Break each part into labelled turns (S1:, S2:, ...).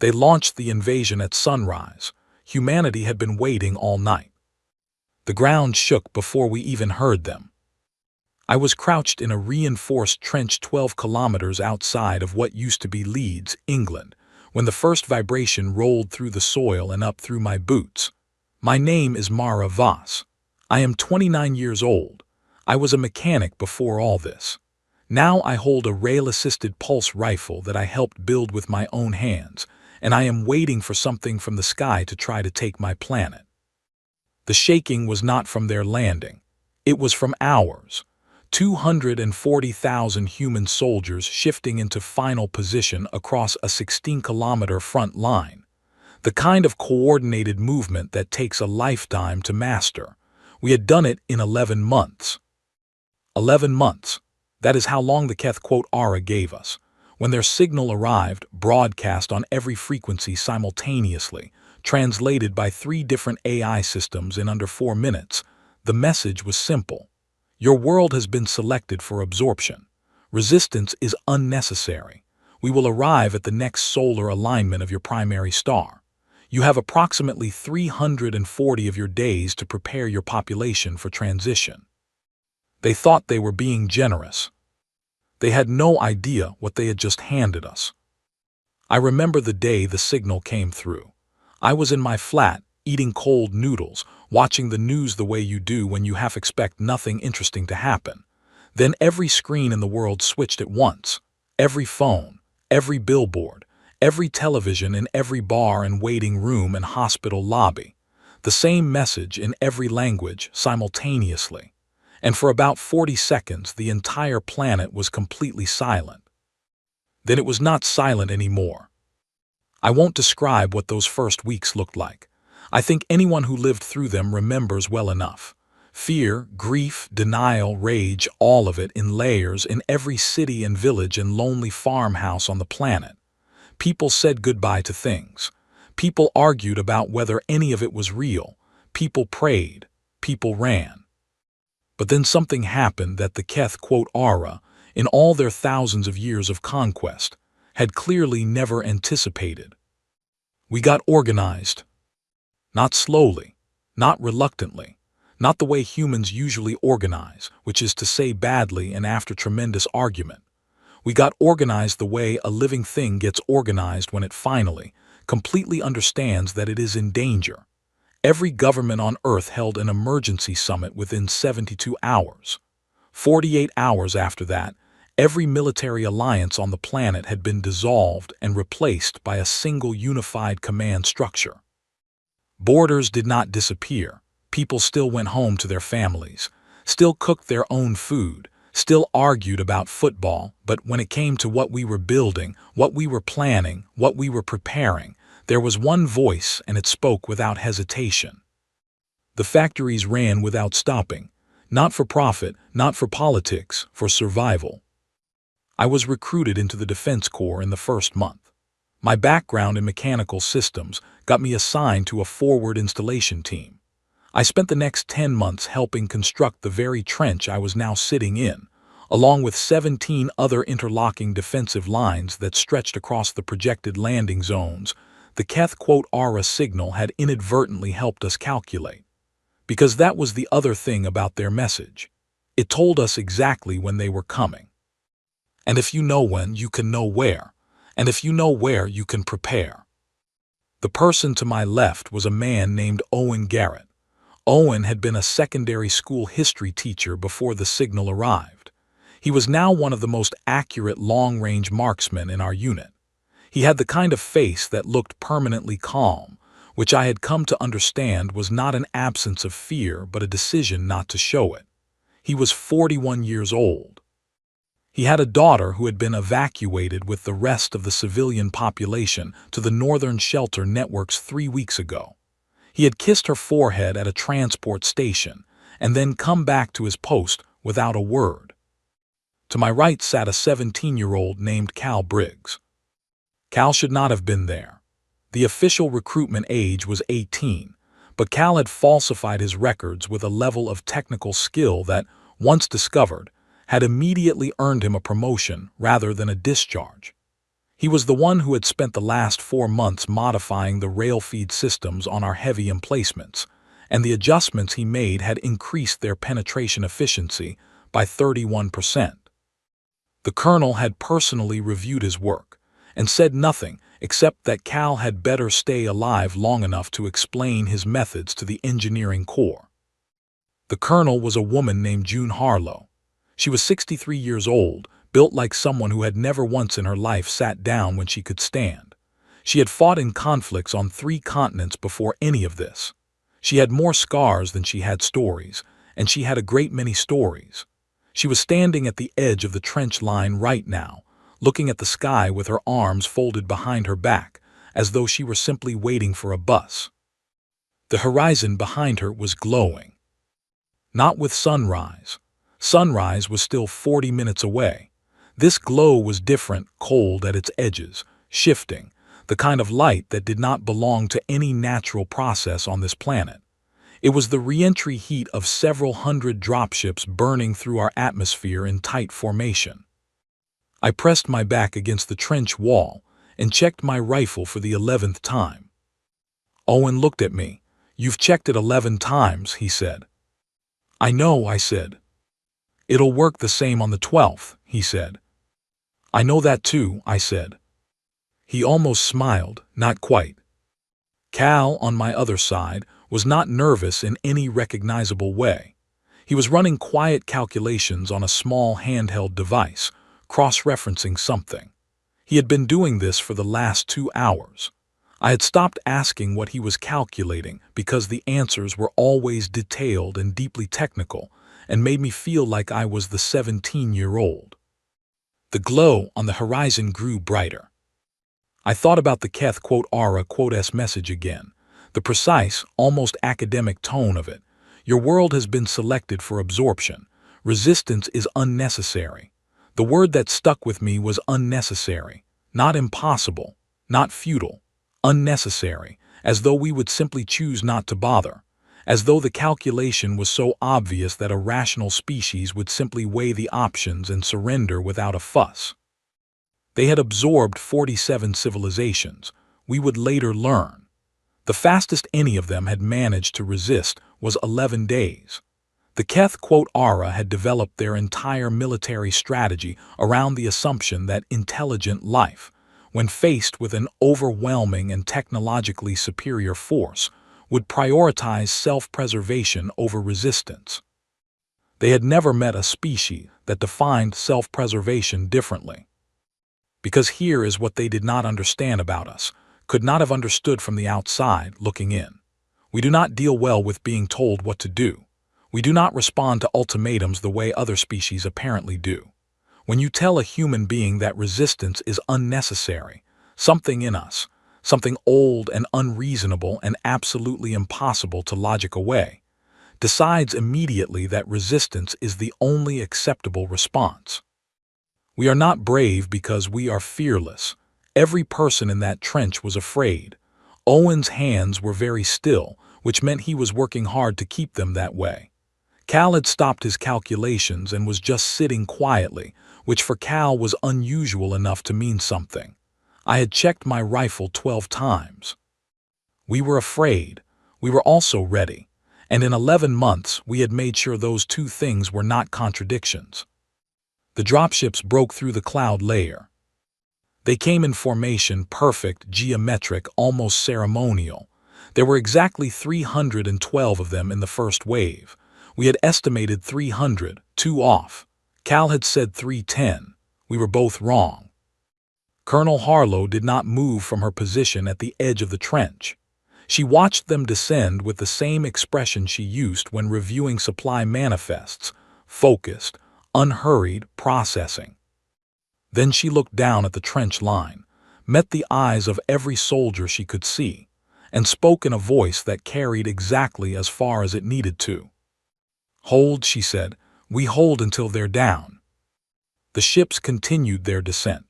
S1: They launched the invasion at sunrise. Humanity had been waiting all night. The ground shook before we even heard them. I was crouched in a reinforced trench 12 kilometers outside of what used to be Leeds, England, when the first vibration rolled through the soil and up through my boots. My name is Mara Voss. I am 29 years old. I was a mechanic before all this. Now I hold a rail-assisted pulse rifle that I helped build with my own hands, and I am waiting for something from the sky to try to take my planet. The shaking was not from their landing. It was from ours. 240,000 human soldiers shifting into final position across a 16-kilometer front line. The kind of coordinated movement that takes a lifetime to master. We had done it in 11 months. 11 months. That is how long the HFY gave us. When their signal arrived, broadcast on every frequency simultaneously, translated by 3 different AI systems in under 4 minutes, the message was simple. Your world has been selected for absorption. Resistance is unnecessary. We will arrive at the next solar alignment of your primary star. You have approximately 340 of your days to prepare your population for transition. They thought they were being generous. They had no idea what they had just handed us. I remember the day the signal came through. I was in my flat, eating cold noodles, watching the news the way you do when you half expect nothing interesting to happen. Then every screen in the world switched at once. Every phone, every billboard, every television in every bar and waiting room and hospital lobby. The same message in every language simultaneously. And for about 40 seconds, the entire planet was completely silent. Then it was not silent anymore. I won't describe what those first weeks looked like. I think anyone who lived through them remembers well enough. Fear, grief, denial, rage, all of it in layers in every city and village and lonely farmhouse on the planet. People said goodbye to things. People argued about whether any of it was real. People prayed. People ran. But then something happened that the HFY, in all their thousands of years of conquest, had clearly never anticipated. We got organized. Not slowly, not reluctantly, not the way humans usually organize, which is to say badly and after tremendous argument. We got organized the way a living thing gets organized when it finally, completely understands that it is in danger. Every government on Earth held an emergency summit within 72 hours. 48 hours after that, every military alliance on the planet had been dissolved and replaced by a single unified command structure. Borders did not disappear. People still went home to their families, still cooked their own food, still argued about football, but when it came to what we were building, what we were planning, what we were preparing, there was one voice and it spoke without hesitation. The factories ran without stopping, not for profit, not for politics, for survival. I was recruited into the Defense Corps in the first month. My background in mechanical systems got me assigned to a forward installation team. I spent the next 10 months helping construct the very trench I was now sitting in, along with 17 other interlocking defensive lines that stretched across the projected landing zones. The HFY signal had inadvertently helped us calculate. Because that was the other thing about their message. It told us exactly when they were coming. And if you know when, you can know where. And if you know where, you can prepare. The person to my left was a man named Owen Garrett. Owen had been a secondary school history teacher before the signal arrived. He was now one of the most accurate long-range marksmen in our unit. He had the kind of face that looked permanently calm, which I had come to understand was not an absence of fear but a decision not to show it. He was 41 years old. He had a daughter who had been evacuated with the rest of the civilian population to the northern shelter networks 3 weeks ago. He had kissed her forehead at a transport station and then come back to his post without a word. To my right sat a 17-year-old named Cal Briggs. Cal should not have been there. The official recruitment age was 18, but Cal had falsified his records with a level of technical skill that, once discovered, had immediately earned him a promotion rather than a discharge. He was the one who had spent the last 4 months modifying the rail feed systems on our heavy emplacements, and the adjustments he made had increased their penetration efficiency by 31%. The colonel had personally reviewed his work and said nothing except that Cal had better stay alive long enough to explain his methods to the engineering corps. The colonel was a woman named June Harlow. She was 63 years old, built like someone who had never once in her life sat down when she could stand. She had fought in conflicts on 3 continents before any of this. She had more scars than she had stories, and she had a great many stories. She was standing at the edge of the trench line right now, looking at the sky with her arms folded behind her back, as though she were simply waiting for a bus. The horizon behind her was glowing. Not with sunrise. Sunrise was still 40 minutes away. This glow was different, cold at its edges, shifting, the kind of light that did not belong to any natural process on this planet. It was the re-entry heat of several hundred dropships burning through our atmosphere in tight formation. I pressed my back against the trench wall and checked my rifle for the 11th time. Owen looked at me. "You've checked it 11 times, he said. "I know," I said. "It'll work the same on the 12th, he said. "I know that too," I said. He almost smiled, not quite. Cal, on my other side, was not nervous in any recognizable way. He was running quiet calculations on a small handheld device, cross-referencing something. He had been doing this for the last 2 hours. I had stopped asking what he was calculating because the answers were always detailed and deeply technical and made me feel like I was the 17-year-old. The glow on the horizon grew brighter. I thought about the Keth *Ara*S message again, the precise, almost academic tone of it. Your world has been selected for absorption. Resistance is unnecessary. The word that stuck with me was unnecessary, not impossible, not futile, unnecessary, as though we would simply choose not to bother, as though the calculation was so obvious that a rational species would simply weigh the options and surrender without a fuss. They had absorbed 47 civilizations, we would later learn. The fastest any of them had managed to resist was 11 days. The Keth *Ara* had developed their entire military strategy around the assumption that intelligent life, when faced with an overwhelming and technologically superior force, would prioritize self-preservation over resistance. They had never met a species that defined self-preservation differently. Because here is what they did not understand about us, could not have understood from the outside looking in. We do not deal well with being told what to do. We do not respond to ultimatums the way other species apparently do. When you tell a human being that resistance is unnecessary, something in us, something old and unreasonable and absolutely impossible to logic away, decides immediately that resistance is the only acceptable response. We are not brave because we are fearless. Every person in that trench was afraid. Owen's hands were very still, which meant he was working hard to keep them that way. Cal had stopped his calculations and was just sitting quietly, which for Cal was unusual enough to mean something. I had checked my rifle 12 times. We were afraid. We were also ready. And in 11 months, we had made sure those 2 things were not contradictions. The dropships broke through the cloud layer. They came in formation, perfect, geometric, almost ceremonial. There were exactly 312 of them in the first wave. We had estimated 300, 2 off. Cal had said 310. We were both wrong. Colonel Harlow did not move from her position at the edge of the trench. She watched them descend with the same expression she used when reviewing supply manifests, focused, unhurried, processing. Then she looked down at the trench line, met the eyes of every soldier she could see, and spoke in a voice that carried exactly as far as it needed to. "Hold," she said. "We hold until they're down." The ships continued their descent.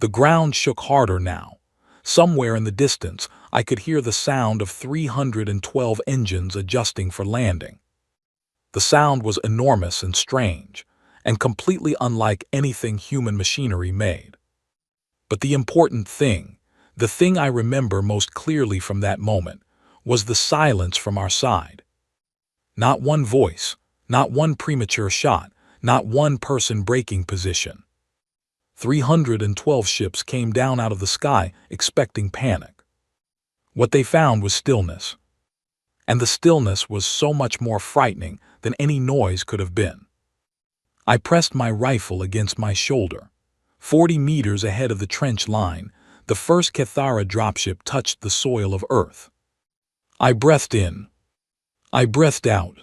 S1: The ground shook harder now. Somewhere in the distance, I could hear the sound of 312 engines adjusting for landing. The sound was enormous and strange, and completely unlike anything human machinery made. But the important thing, the thing I remember most clearly from that moment, was the silence from our side. Not one voice, not one premature shot, not one person breaking position. 312 ships came down out of the sky expecting panic. What they found was stillness. And the stillness was so much more frightening than any noise could have been. I pressed my rifle against my shoulder. 40 meters ahead of the trench line, the first Cathara dropship touched the soil of Earth. I breathed in. I breathed out.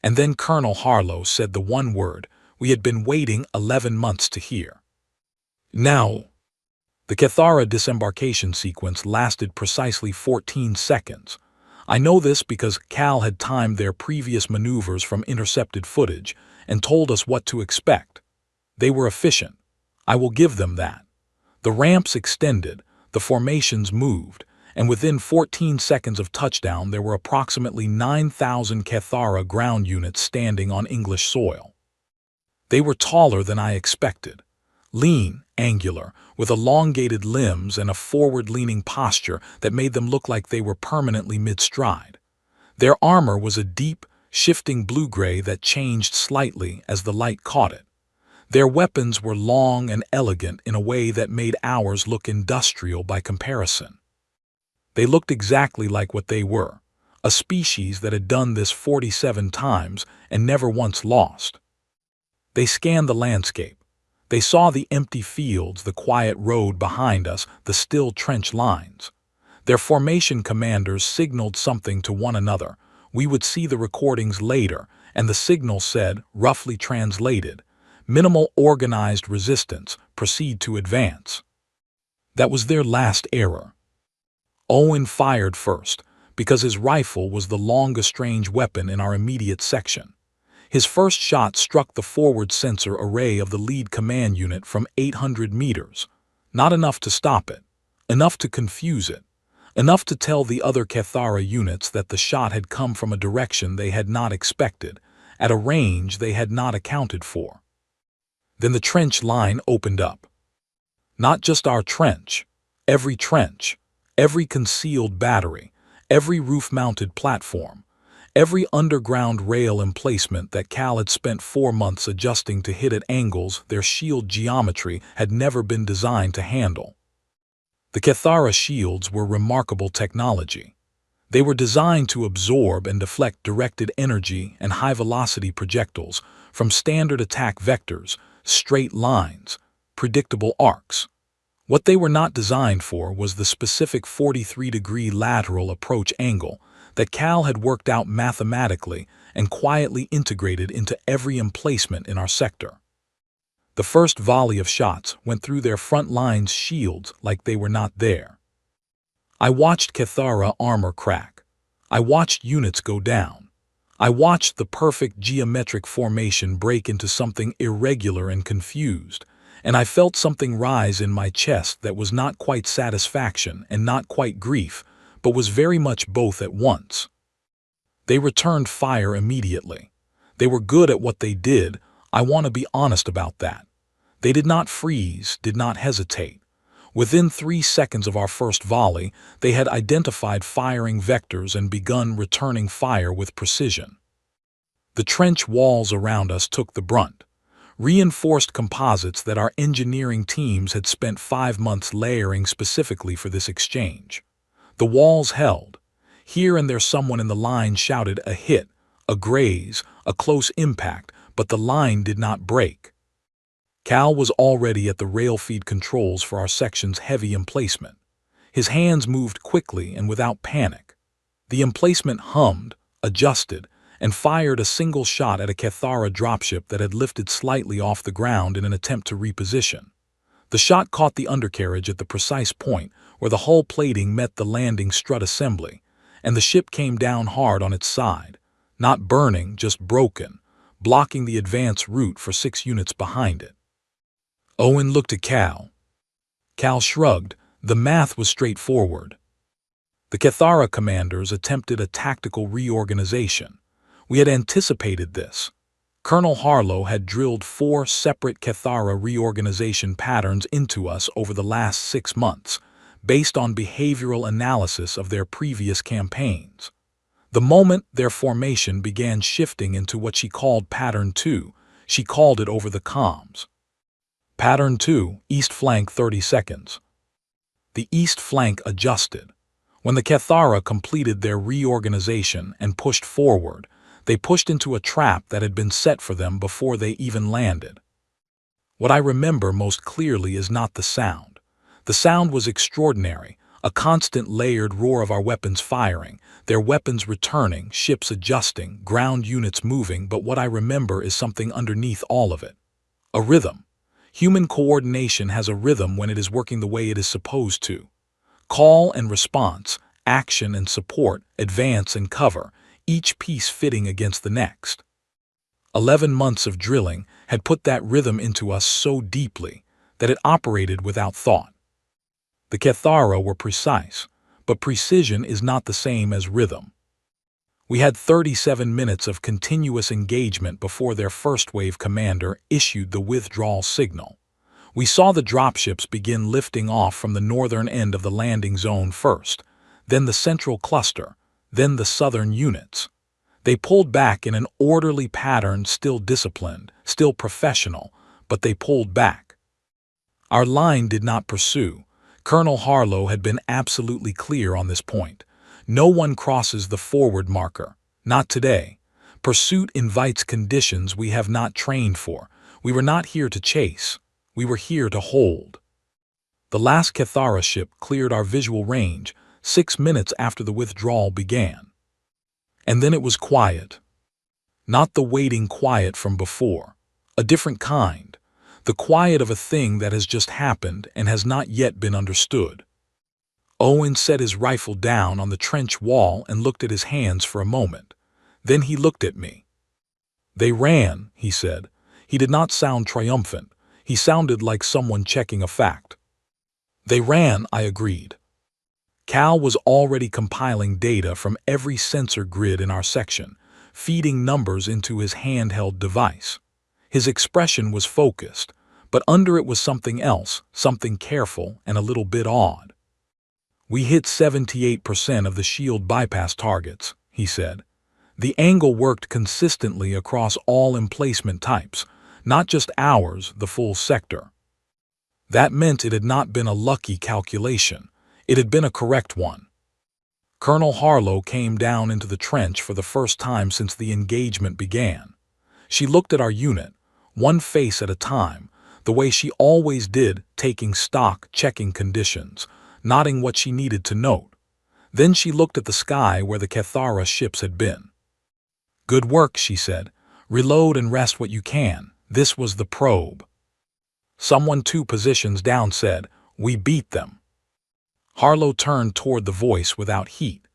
S1: And then Colonel Harlow said the one word we had been waiting 11 months to hear. Now. The Cathara disembarkation sequence lasted precisely 14 seconds. I know this because Cal had timed their previous maneuvers from intercepted footage and told us what to expect. They were efficient. I will give them that. The ramps extended, the formations moved, and within 14 seconds of touchdown there were approximately 9,000 Cathara ground units standing on English soil. They were taller than I expected. Lean, angular, with elongated limbs and a forward-leaning posture that made them look like they were permanently mid-stride. Their armor was a deep, shifting blue-gray that changed slightly as the light caught it. Their weapons were long and elegant in a way that made ours look industrial by comparison. They looked exactly like what they were, a species that had done this 47 times and never once lost. They scanned the landscape. They saw the empty fields, the quiet road behind us, the still trench lines. Their formation commanders signaled something to one another. We would see the recordings later, and the signal said, roughly translated, "Minimal organized resistance, proceed to advance." That was their last error. Owen fired first, because his rifle was the longest range weapon in our immediate section. His first shot struck the forward sensor array of the lead command unit from 800 meters. Not enough to stop it, enough to confuse it, enough to tell the other Cathara units that the shot had come from a direction they had not expected, at a range they had not accounted for. Then the trench line opened up. Not just our trench, every concealed battery, every roof-mounted platform, every underground rail emplacement that Cal had spent 4 months adjusting to hit at angles their shield geometry had never been designed to handle. The Cathara shields were remarkable technology. They were designed to absorb and deflect directed energy and high-velocity projectiles from standard attack vectors, straight lines, predictable arcs. What they were not designed for was the specific 43-degree lateral approach angle that Cal had worked out mathematically and quietly integrated into every emplacement in our sector. The first volley of shots went through their front line's shields like they were not there. I watched Cathara armor crack. I watched units go down. I watched the perfect geometric formation break into something irregular and confused, and I felt something rise in my chest that was not quite satisfaction and not quite grief, but was very much both at once. They returned fire immediately. They were good at what they did. I want to be honest about that. They did not freeze, did not hesitate. Within 3 seconds of our first volley, they had identified firing vectors and begun returning fire with precision. The trench walls around us took the brunt. Reinforced composites that our engineering teams had spent 5 months layering specifically for this exchange. The walls held. Here and there someone in the line shouted a hit, a graze, a close impact, but the line did not break. Cal was already at the rail feed controls for our section's heavy emplacement. His hands moved quickly and without panic. The emplacement hummed, adjusted, and fired a single shot at a Cathara dropship that had lifted slightly off the ground in an attempt to reposition. The shot caught the undercarriage at the precise point where the hull plating met the landing strut assembly, and the ship came down hard on its side, not burning, just broken, blocking the advance route for 6 units behind it. Owen looked at Cal. Cal shrugged. The math was straightforward. The Cathara commanders attempted a tactical reorganization. We had anticipated this. Colonel Harlow had drilled 4 separate Cathara reorganization patterns into us over the last 6 months, based on behavioral analysis of their previous campaigns. The moment their formation began shifting into what she called Pattern 2, she called it over the comms. Pattern 2, East Flank 30 seconds. The east flank adjusted. When the Cathara completed their reorganization and pushed forward, they pushed into a trap that had been set for them before they even landed. What I remember most clearly is not the sound. The sound was extraordinary, a constant layered roar of our weapons firing, their weapons returning, ships adjusting, ground units moving, but what I remember is something underneath all of it. A rhythm. Human coordination has a rhythm when it is working the way it is supposed to. Call and response, action and support, advance and cover, each piece fitting against the next. 11 months of drilling had put that rhythm into us so deeply that it operated without thought. The Cathara were precise, but precision is not the same as rhythm. We had 37 minutes of continuous engagement before their first wave commander issued the withdrawal signal. We saw the dropships begin lifting off from the northern end of the landing zone first, then the central cluster, then the southern units. They pulled back in an orderly pattern, still disciplined, still professional, but they pulled back. Our line did not pursue. Colonel Harlow had been absolutely clear on this point. No one crosses the forward marker. Not today. Pursuit invites conditions we have not trained for. We were not here to chase. We were here to hold. The last Cathara ship cleared our visual range 6 minutes after the withdrawal began. And then it was quiet. Not the waiting quiet from before. A different kind. The quiet of a thing that has just happened and has not yet been understood. Owen set his rifle down on the trench wall and looked at his hands for a moment. Then he looked at me. "They ran," he said. He did not sound triumphant. He sounded like someone checking a fact. "They ran," I agreed. Cal was already compiling data from every sensor grid in our section, feeding numbers into his handheld device. His expression was focused, but under it was something else, something careful and a little bit odd. "We hit 78% of the shield bypass targets," he said. "The angle worked consistently across all emplacement types, not just ours, the full sector." That meant it had not been a lucky calculation. It had been a correct one. Colonel Harlow came down into the trench for the first time since the engagement began. She looked at our unit, one face at a time, the way she always did, taking stock, checking conditions, noting what she needed to note. Then she looked at the sky where the Cathara ships had been. "Good work," she said. "Reload and rest what you can. This was the probe." Someone 2 positions down said, "We beat them." Harlow turned toward the voice without heat.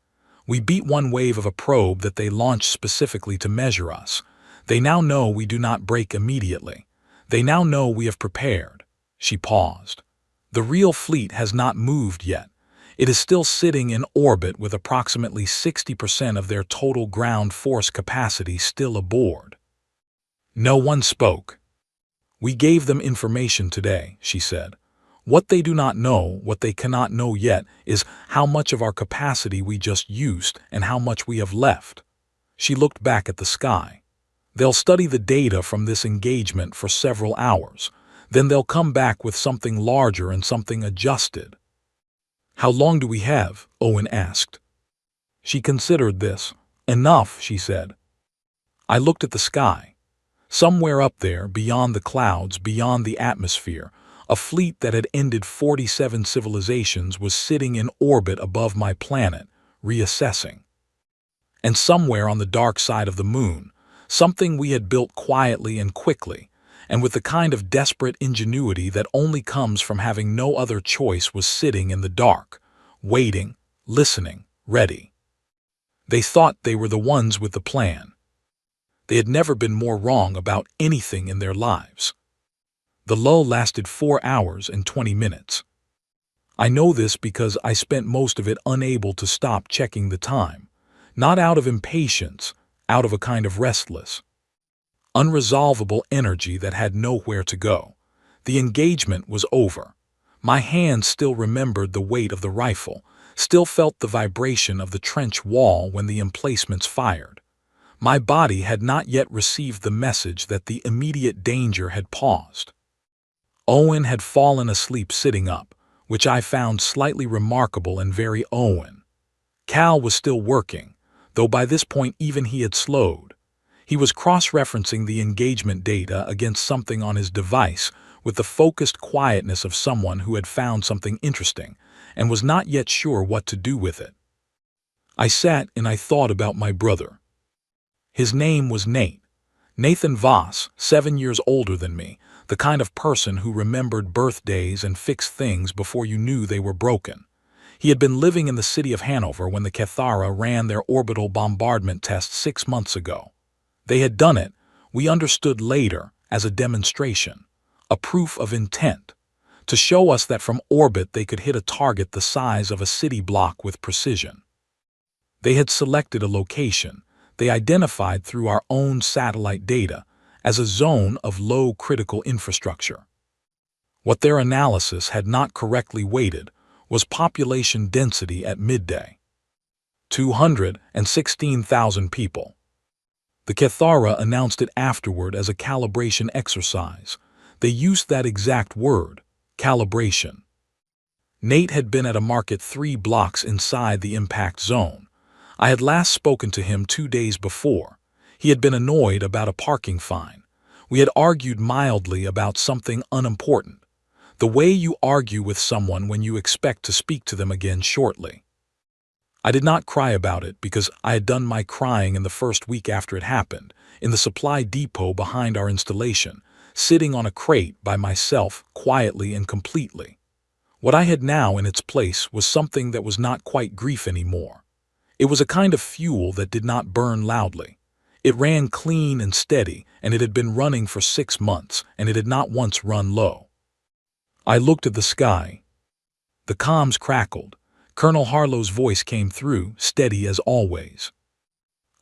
S1: "We beat one wave of a probe that they launched specifically to measure us. They now know we do not break immediately. They now know we have prepared." She paused. "The real fleet has not moved yet. It is still sitting in orbit with approximately 60% of their total ground force capacity still aboard." No one spoke. "We gave them information today," she said. "What they do not know, what they cannot know yet, is how much of our capacity we just used and how much we have left." She looked back at the sky. "They'll study the data from this engagement for several hours. Then they'll come back with something larger and something adjusted." "How long do we have?" Owen asked. She considered this. "Enough," she said. I looked at the sky. Somewhere up there, beyond the clouds, beyond the atmosphere, a fleet that had ended 47 civilizations was sitting in orbit above my planet, reassessing. And somewhere on the dark side of the moon, something we had built quietly and quickly, and with the kind of desperate ingenuity that only comes from having no other choice, was sitting in the dark, waiting, listening, ready. They thought they were the ones with the plan. They had never been more wrong about anything in their lives. The lull lasted 4 hours and 20 minutes. I know this because I spent most of it unable to stop checking the time, not out of impatience, out of a kind of restless, unresolvable energy that had nowhere to go. The engagement was over. My hands still remembered the weight of the rifle, still felt the vibration of the trench wall when the emplacements fired. My body had not yet received the message that the immediate danger had paused. Owen had fallen asleep sitting up, which I found slightly remarkable and very Owen. Cal was still working, though by this point even he had slowed. He was cross-referencing the engagement data against something on his device with the focused quietness of someone who had found something interesting and was not yet sure what to do with it. I sat and I thought about my brother. His name was Nate. Nathan Voss, 7 years older than me, the kind of person who remembered birthdays and fixed things before you knew they were broken. He had been living in the city of Hanover when the Cathara ran their orbital bombardment test 6 months ago. They had done it, we understood later, as a demonstration, a proof of intent, to show us that from orbit they could hit a target the size of a city block with precision. They had selected a location they identified through our own satellite data as a zone of low critical infrastructure. What their analysis had not correctly weighted was population density at midday. 216,000 people. The Cathara announced it afterward as a calibration exercise. They used that exact word, calibration. Nate had been at a market 3 blocks inside the impact zone. I had last spoken to him 2 days before. He had been annoyed about a parking fine. We had argued mildly about something unimportant. The way you argue with someone when you expect to speak to them again shortly. I did not cry about it because I had done my crying in the first week after it happened, in the supply depot behind our installation, sitting on a crate by myself, quietly and completely. What I had now in its place was something that was not quite grief anymore. It was a kind of fuel that did not burn loudly. It ran clean and steady, and it had been running for 6 months, and it had not once run low. I looked at the sky. The comms crackled. Colonel Harlow's voice came through, steady as always.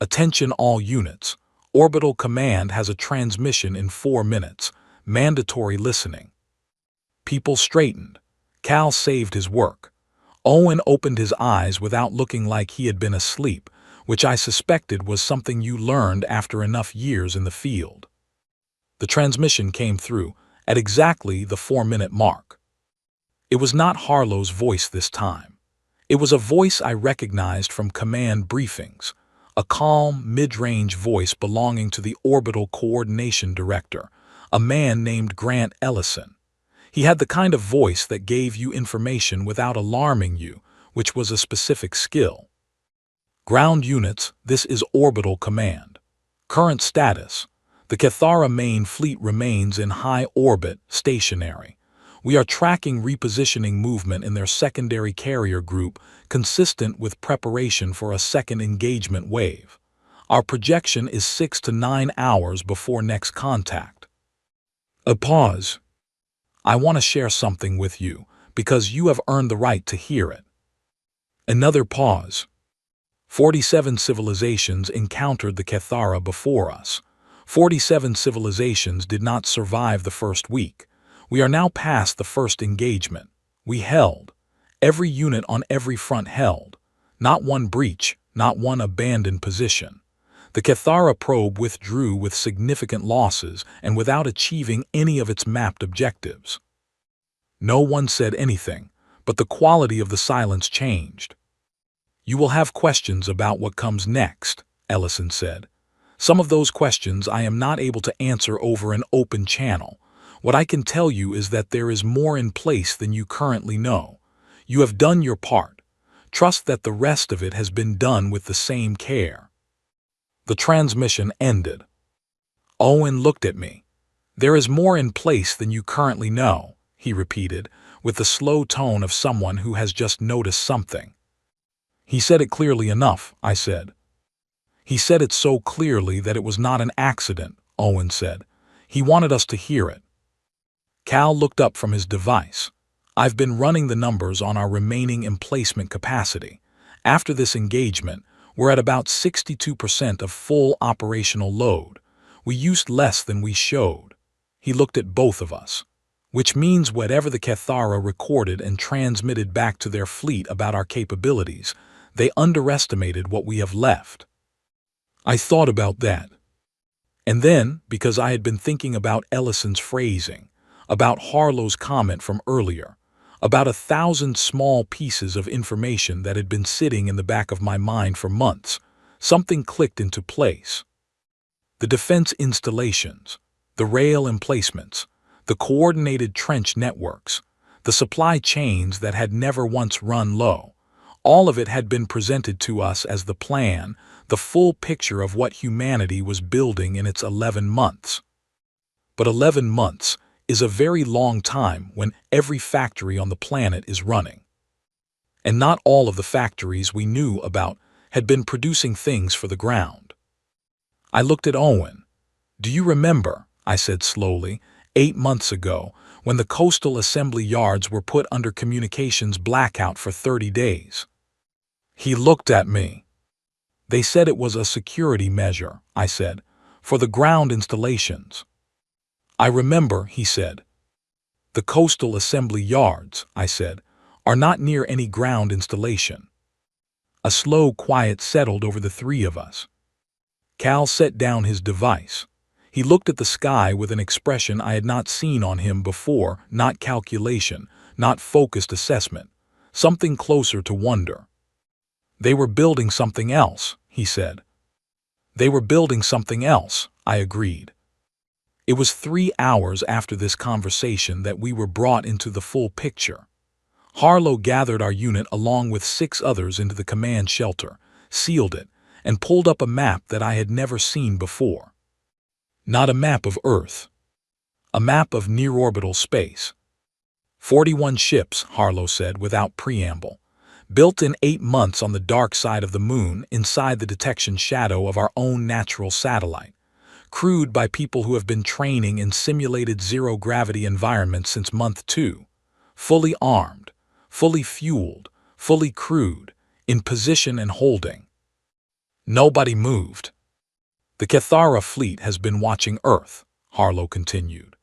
S1: Attention all units. Orbital Command has a transmission in 4 minutes. Mandatory listening. People straightened. Cal saved his work. Owen opened his eyes without looking like he had been asleep, which I suspected was something you learned after enough years in the field. The transmission came through at exactly the 4-minute mark. It was not Harlow's voice this time. It was a voice I recognized from command briefings, a calm, mid-range voice belonging to the Orbital Coordination Director, a man named Grant Ellison. He had the kind of voice that gave you information without alarming you, which was a specific skill. Ground units, this is Orbital Command. Current status. The Cathara main fleet remains in high orbit, stationary. We are tracking repositioning movement in their secondary carrier group consistent with preparation for a second engagement wave. Our projection is 6 to 9 hours before next contact. A pause. I want to share something with you, because you have earned the right to hear it. Another pause. 47 civilizations encountered the Cathara before us. 47 civilizations did not survive the first week. We are now past the first engagement. We held. Every unit on every front held. Not one breach, not one abandoned position. The Cathara probe withdrew with significant losses and without achieving any of its mapped objectives. No one said anything, but the quality of the silence changed. You will have questions about what comes next, Ellison said. Some of those questions I am not able to answer over an open channel. What I can tell you is that there is more in place than you currently know. You have done your part. Trust that the rest of it has been done with the same care. The transmission ended. Owen looked at me. There is more in place than you currently know, he repeated, with the slow tone of someone who has just noticed something. He said it clearly enough, I said. He said it so clearly that it was not an accident, Owen said. He wanted us to hear it. Cal looked up from his device. I've been running the numbers on our remaining emplacement capacity. After this engagement, we're at about 62% of full operational load. We used less than we showed. He looked at both of us. Which means whatever the Cathara recorded and transmitted back to their fleet about our capabilities, they underestimated what we have left. I thought about that. And then, because I had been thinking about Ellison's phrasing, about Harlow's comment from earlier, about 1,000 small pieces of information that had been sitting in the back of my mind for months, something clicked into place. The defense installations, the rail emplacements, the coordinated trench networks, the supply chains that had never once run low, all of it had been presented to us as the plan, the full picture of what humanity was building in its 11 months. But 11 months is a very long time when every factory on the planet is running. And not all of the factories we knew about had been producing things for the ground. I looked at Owen. "Do you remember," I said slowly, 8 months ago, when the coastal assembly yards were put under communications blackout for 30 days? He looked at me. "They said it was a security measure," I said, "for the ground installations." "I remember," he said. "The coastal assembly yards," I said, "are not near any ground installation." A slow quiet settled over the three of us. Cal set down his device. He looked at the sky with an expression I had not seen on him before, not calculation, not focused assessment, something closer to wonder. "They were building something else," he said. "They were building something else," I agreed. It was 3 hours after this conversation that we were brought into the full picture. Harlow gathered our unit along with 6 others into the command shelter, sealed it, and pulled up a map that I had never seen before. Not a map of Earth. A map of near-orbital space. 41 ships, Harlow said without preamble, built in 8 months on the dark side of the moon inside the detection shadow of our own natural satellite, crewed by people who have been training in simulated zero-gravity environments since month 2, fully armed, fully fueled, fully crewed, in position and holding. Nobody moved. "The Cathara fleet has been watching Earth," Harlow continued.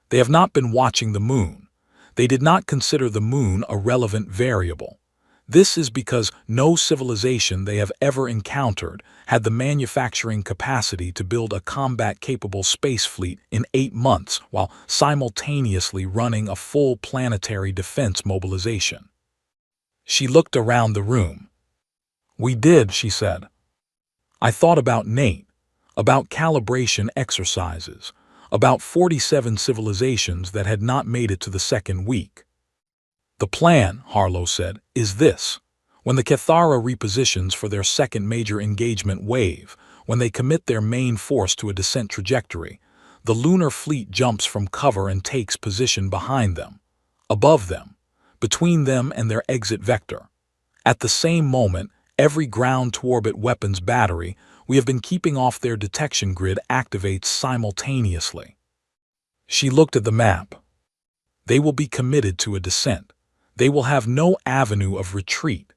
S1: "They have not been watching the moon. They did not consider the moon a relevant variable. This is because no civilization they have ever encountered had the manufacturing capacity to build a combat-capable space fleet in 8 months while simultaneously running a full planetary defense mobilization." She looked around the room. "We did," she said. "I thought about Nate, about calibration exercises, about 47 civilizations that had not made it to the second week. The plan," Harlow said, "is this. When the Cathara repositions for their second major engagement wave, when they commit their main force to a descent trajectory, the lunar fleet jumps from cover and takes position behind them, above them, between them and their exit vector. At the same moment, every ground-to-orbit weapons battery we have been keeping off their detection grid activates simultaneously." She looked at the map. "They will be committed to a descent. They will have no avenue of retreat.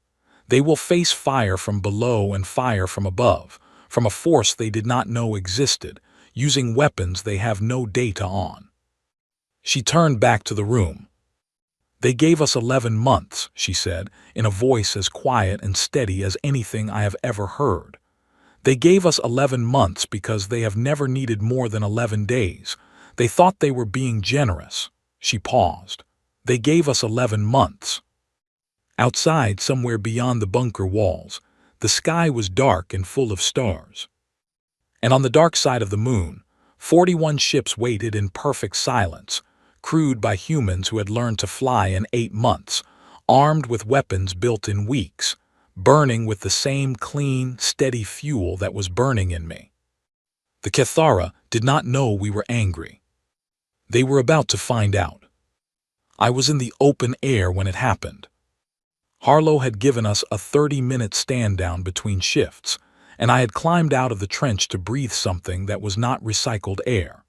S1: They will face fire from below and fire from above, from a force they did not know existed, using weapons they have no data on." She turned back to the room. "They gave us 11 months, she said, in a voice as quiet and steady as anything I have ever heard. "They gave us 11 months because they have never needed more than 11 days. They thought they were being generous." She paused. "They gave us 11 months." Outside, somewhere beyond the bunker walls, the sky was dark and full of stars. And on the dark side of the moon, 41 ships waited in perfect silence, crewed by humans who had learned to fly in 8 months, armed with weapons built in weeks, burning with the same clean, steady fuel that was burning in me. The Cathara did not know we were angry. They were about to find out. I was in the open air when it happened. Harlow had given us a 30-minute stand-down between shifts, and I had climbed out of the trench to breathe something that was not recycled air.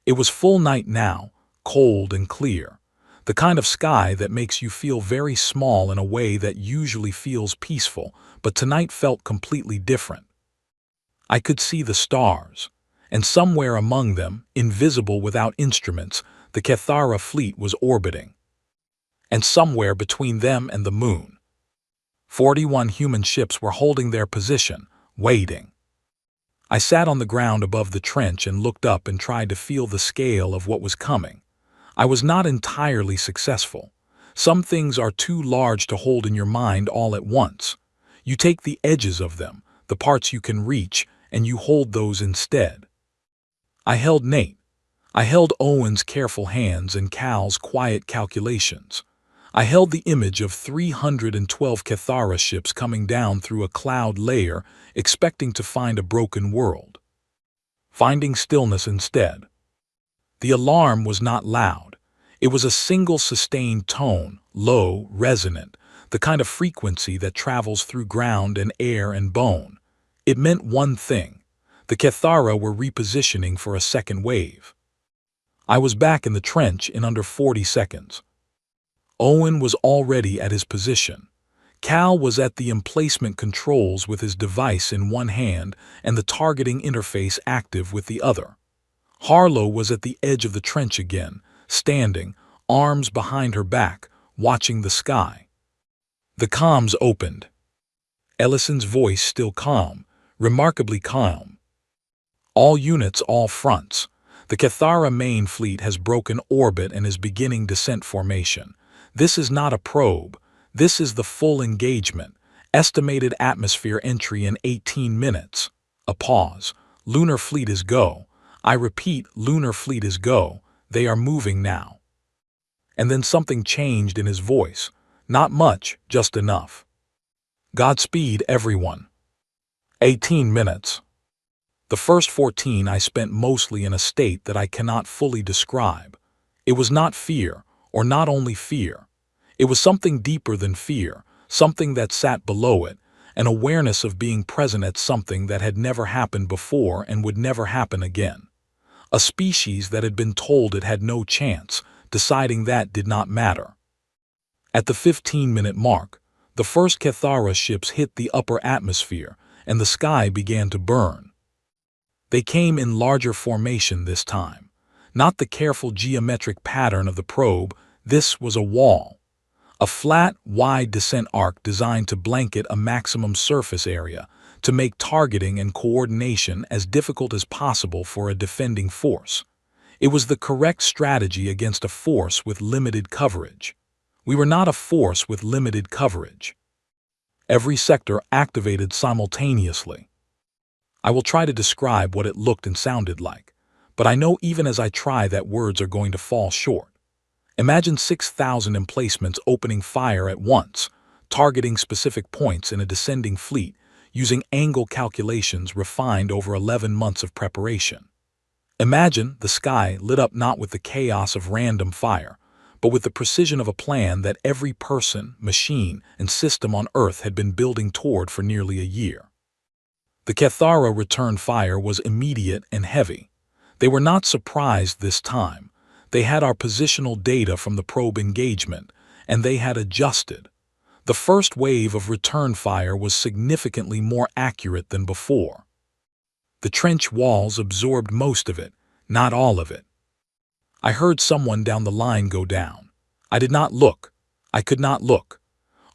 S1: It was full night now, cold and clear, the kind of sky that makes you feel very small in a way that usually feels peaceful, but tonight felt completely different. I could see the stars, and somewhere among them, invisible without instruments, the Cathara fleet was orbiting. And somewhere between them and the moon, 41 human ships were holding their position, waiting. I sat on the ground above the trench and looked up and tried to feel the scale of what was coming. I was not entirely successful. Some things are too large to hold in your mind all at once. You take the edges of them, the parts you can reach, and you hold those instead. I held Nate. I held Owen's careful hands and Cal's quiet calculations. I held the image of 312 Cathara ships coming down through a cloud layer, expecting to find a broken world. Finding stillness instead. The alarm was not loud. It was a single sustained tone, low, resonant, the kind of frequency that travels through ground and air and bone. It meant one thing. The Cathara were repositioning for a second wave. I was back in the trench in under 40 seconds. Owen was already at his position. Cal was at the emplacement controls with his device in one hand and the targeting interface active with the other. Harlow was at the edge of the trench again, standing, arms behind her back, watching the sky. The comms opened. Ellison's voice still calm, remarkably calm. All units, all fronts. The Cathara main fleet has broken orbit and is beginning descent formation. This is not a probe. This is the full engagement. Estimated atmosphere entry in 18 minutes. A pause. Lunar fleet is go. I repeat, lunar fleet is go. They are moving now. And then something changed in his voice. Not much, just enough. Godspeed, everyone. 18 minutes. The first 14 I spent mostly in a state that I cannot fully describe. It was not fear, or not only fear. It was something deeper than fear, something that sat below it, an awareness of being present at something that had never happened before and would never happen again. A species that had been told it had no chance, deciding that did not matter. At the 15-minute mark, the first Cathara ships hit the upper atmosphere, and the sky began to burn. They came in larger formation this time. Not the careful geometric pattern of the probe, this was a wall. A flat, wide descent arc designed to blanket a maximum surface area, to make targeting and coordination as difficult as possible for a defending force. It was the correct strategy against a force with limited coverage. We were not a force with limited coverage. Every sector activated simultaneously. I will try to describe what it looked and sounded like, but I know even as I try that words are going to fall short. Imagine 6,000 emplacements opening fire at once, targeting specific points in a descending fleet, using angle calculations refined over 11 months of preparation. Imagine the sky lit up not with the chaos of random fire, but with the precision of a plan that every person, machine, and system on Earth had been building toward for nearly a year. The Cathara return fire was immediate and heavy. They were not surprised this time. They had our positional data from the probe engagement, and they had adjusted. The first wave of return fire was significantly more accurate than before. The trench walls absorbed most of it, not all of it. I heard someone down the line go down. I did not look. I could not look.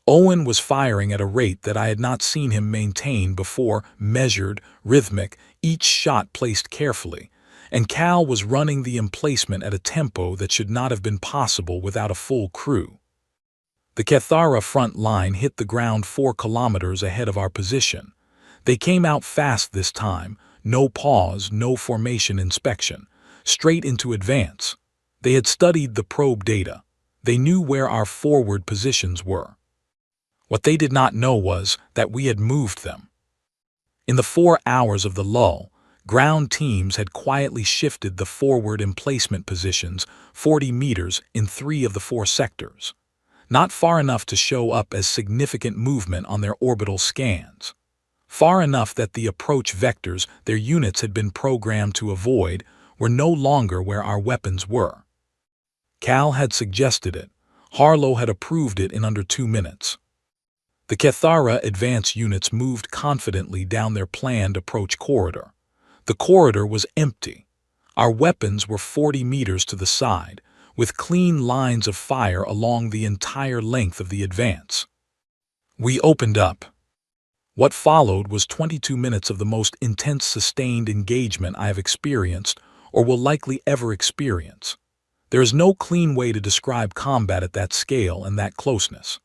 S1: Owen was firing at a rate that I had not seen him maintain before, measured, rhythmic, each shot placed carefully, and Cal was running the emplacement at a tempo that should not have been possible without a full crew. The Cathara front line hit the ground 4 kilometers ahead of our position. They came out fast this time, no pause, no formation inspection, straight into advance. They had studied the probe data. They knew where our forward positions were. What they did not know was that we had moved them. In the 4 hours of the lull, ground teams had quietly shifted the forward emplacement positions 40 meters in 3 of the 4 sectors, not far enough to show up as significant movement on their orbital scans, far enough that the approach vectors their units had been programmed to avoid were no longer where our weapons were. Cal had suggested it. Harlow had approved it in under 2 minutes. The Cathara advance units moved confidently down their planned approach corridor. The corridor was empty. Our weapons were 40 meters to the side, with clean lines of fire along the entire length of the advance. We opened up. What followed was 22 minutes of the most intense sustained engagement I have experienced or will likely ever experience. There is no clean way to describe combat at that scale and that closeness.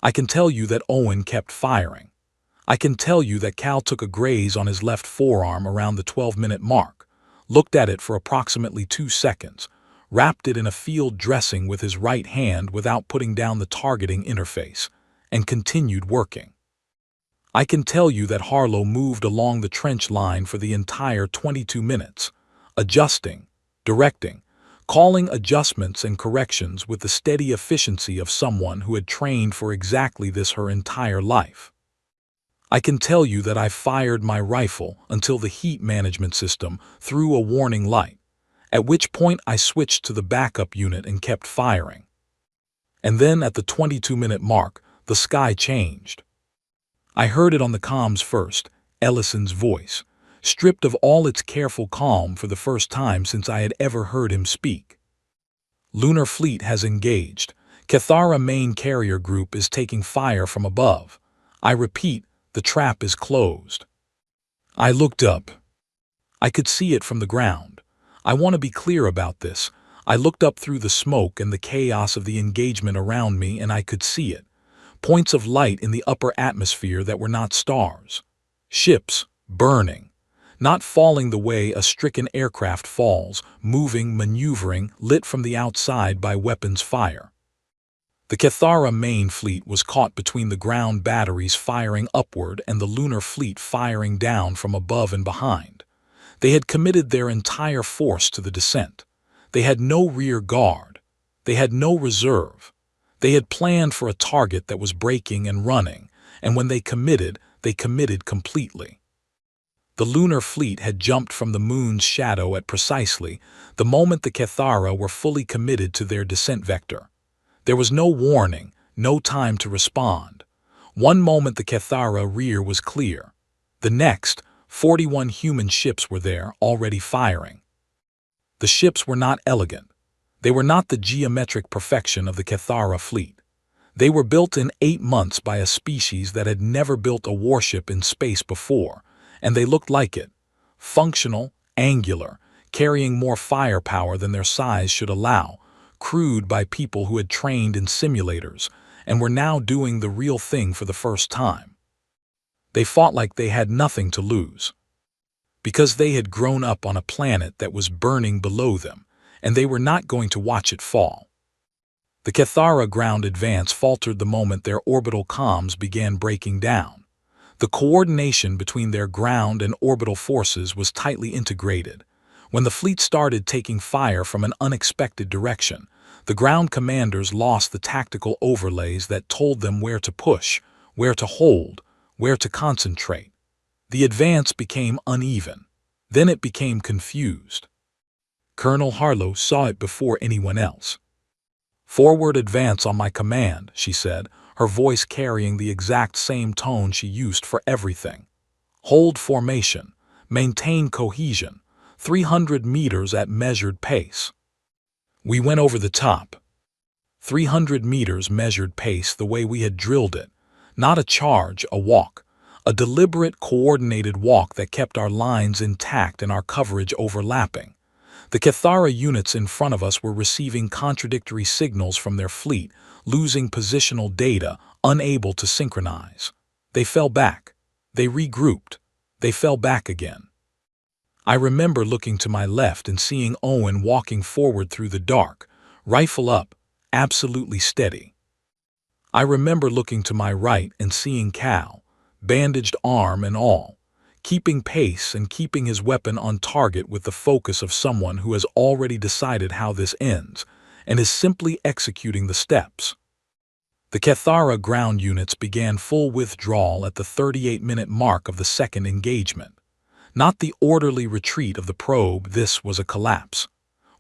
S1: I can tell you that Owen kept firing. I can tell you that Cal took a graze on his left forearm around the 12-minute mark, looked at it for approximately 2 seconds, wrapped it in a field dressing with his right hand without putting down the targeting interface, and continued working. I can tell you that Harlow moved along the trench line for the entire 22 minutes, adjusting, directing, calling adjustments and corrections with the steady efficiency of someone who had trained for exactly this her entire life. I can tell you that I fired my rifle until the heat management system threw a warning light, at which point I switched to the backup unit and kept firing. And then at the 22-minute mark, the sky changed. I heard it on the comms first, Ellison's voice, stripped of all its careful calm for the first time since I had ever heard him speak. Lunar Fleet has engaged. Cathara main carrier group is taking fire from above. I repeat, the trap is closed. I looked up. I could see it from the ground. I want to be clear about this. I looked up through the smoke and the chaos of the engagement around me, and I could see it. Points of light in the upper atmosphere that were not stars. Ships burning, not falling the way a stricken aircraft falls, moving, maneuvering, lit from the outside by weapons fire. The Cathara main fleet was caught between the ground batteries firing upward and the lunar fleet firing down from above and behind. They had committed their entire force to the descent. They had no rear guard. They had no reserve. They had planned for a target that was braking and running, and when they committed completely. The lunar fleet had jumped from the moon's shadow at precisely the moment the Cathara were fully committed to their descent vector. There was no warning, no time to respond. One moment the Cathara rear was clear. The next, 41 human ships were there, already firing. The ships were not elegant. They were not the geometric perfection of the Cathara fleet. They were built in 8 months by a species that had never built a warship in space before, and they looked like it. Functional, angular, carrying more firepower than their size should allow, crewed by people who had trained in simulators and were now doing the real thing for the first time. They fought like they had nothing to lose. Because they had grown up on a planet that was burning below them, and they were not going to watch it fall. The Cathara ground advance faltered the moment their orbital comms began breaking down. The coordination between their ground and orbital forces was tightly integrated. When the fleet started taking fire from an unexpected direction, the ground commanders lost the tactical overlays that told them where to push, where to hold, where to concentrate. The advance became uneven. Then it became confused. Colonel Harlow saw it before anyone else. "Forward advance on my command," she said, her voice carrying the exact same tone she used for everything. "Hold formation. Maintain cohesion. 300 meters at measured pace." We went over the top. 300 meters measured pace the way we had drilled it. Not a charge, a walk. A deliberate, coordinated walk that kept our lines intact and our coverage overlapping. The Cathara units in front of us were receiving contradictory signals from their fleet, losing positional data, unable to synchronize. They fell back. They regrouped. They fell back again. I remember looking to my left and seeing Owen walking forward through the dark, rifle up, absolutely steady. I remember looking to my right and seeing Cal, bandaged arm and all, keeping pace and keeping his weapon on target with the focus of someone who has already decided how this ends and is simply executing the steps. The Cathara ground units began full withdrawal at the 38-minute mark of the second engagement. Not the orderly retreat of the probe, this was a collapse.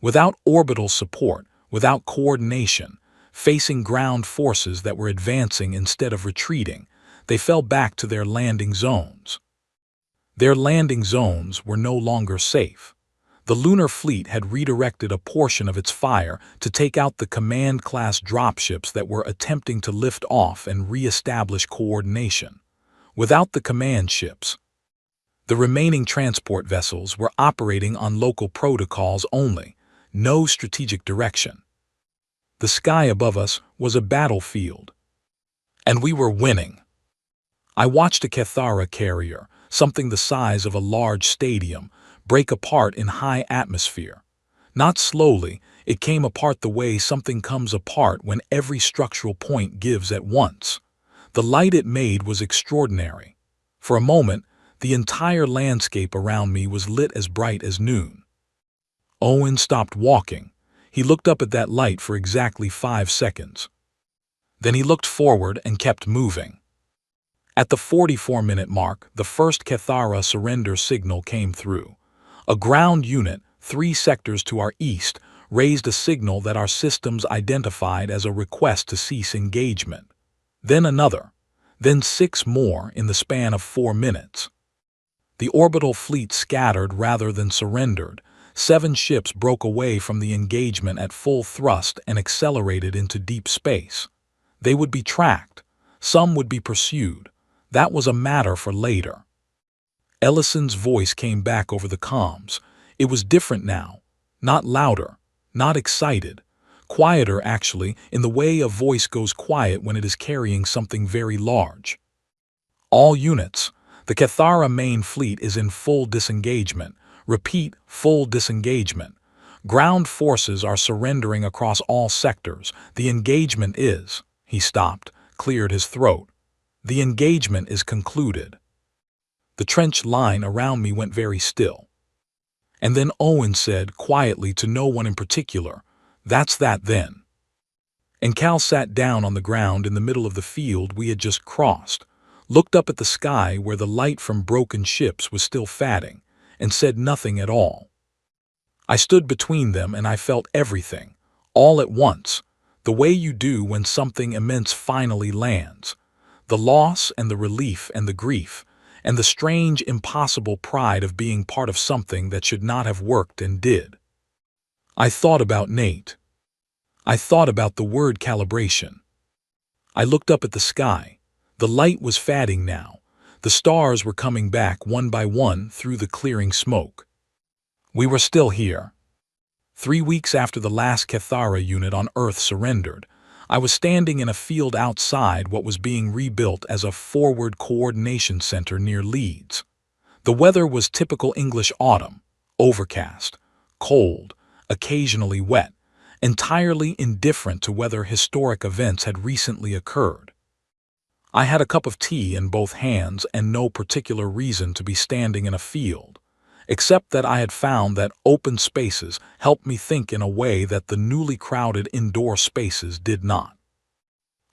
S1: Without orbital support, without coordination, facing ground forces that were advancing instead of retreating, they fell back to their landing zones. Their landing zones were no longer safe. The lunar fleet had redirected a portion of its fire to take out the command-class dropships that were attempting to lift off and re-establish coordination. Without the command ships, the remaining transport vessels were operating on local protocols only, no strategic direction. The sky above us was a battlefield, and we were winning. I watched a Cathara carrier, something the size of a large stadium, break apart in high atmosphere. Not slowly, it came apart the way something comes apart when every structural point gives at once. The light it made was extraordinary. For a moment, the entire landscape around me was lit as bright as noon. Owen stopped walking. He looked up at that light for exactly 5 seconds. Then he looked forward and kept moving. At the 44-minute mark, the first Cathara surrender signal came through. A ground unit, 3 sectors to our east, raised a signal that our systems identified as a request to cease engagement. Then another. Then 6 more in the span of 4 minutes. The orbital fleet scattered rather than surrendered. 7 ships broke away from the engagement at full thrust and accelerated into deep space. They would be tracked. Some would be pursued. That was a matter for later. Ellison's voice came back over the comms. It was different now. Not louder, not excited. Quieter, actually, in the way a voice goes quiet when it is carrying something very large. All units. The Cathara main fleet is in full disengagement. Repeat, full disengagement. Ground forces are surrendering across all sectors. The engagement is... He stopped, cleared his throat. The engagement is concluded. The trench line around me went very still. And then Owen said, quietly to no one in particular, "That's that then." And Cal sat down on the ground in the middle of the field we had just crossed, looked up at the sky where the light from broken ships was still fading, and said nothing at all. I stood between them and I felt everything, all at once, the way you do when something immense finally lands. The loss and the relief and the grief, and the strange, impossible pride of being part of something that should not have worked and did. I thought about Nate. I thought about the word calibration. I looked up at the sky. The light was fading now. The stars were coming back one by one through the clearing smoke. We were still here. 3 weeks after the last Cathara unit on Earth surrendered, I was standing in a field outside what was being rebuilt as a forward coordination center near Leeds. The weather was typical English autumn, overcast, cold, occasionally wet, entirely indifferent to whether historic events had recently occurred. I had a cup of tea in both hands and no particular reason to be standing in a field, except that I had found that open spaces helped me think in a way that the newly crowded indoor spaces did not.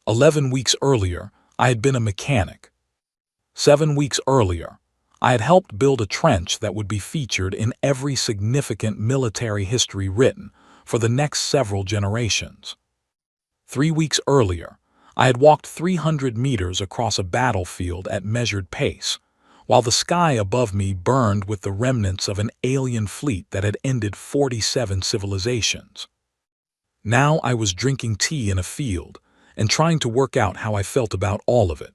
S1: 11 weeks earlier, I had been a mechanic. 7 weeks earlier, I had helped build a trench that would be featured in every significant military history written for the next several generations. 3 weeks earlier, I had walked 300 meters across a battlefield at measured pace, while the sky above me burned with the remnants of an alien fleet that had ended 47 civilizations. Now I was drinking tea in a field and trying to work out how I felt about all of it.